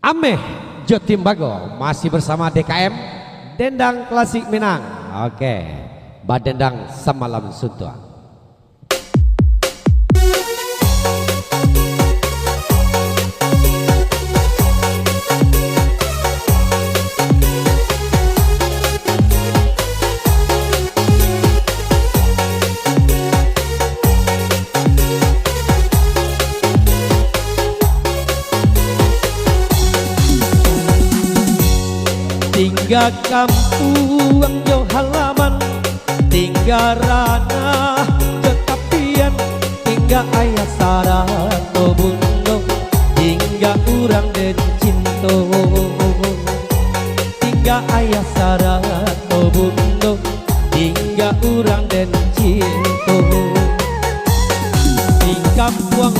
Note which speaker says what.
Speaker 1: Ameh Jotimbago masih bersama DKM Dendang Klasik Minang. Oke, Badendang Semalam Suntua. Tinggal kampung jauh halaman, tinggal ranah ketapian, tinggal ayah sarato bundo, tinggal urang dan cinto, tinggal ayah sarato bundo, tinggal urang dan cinto. Di kampung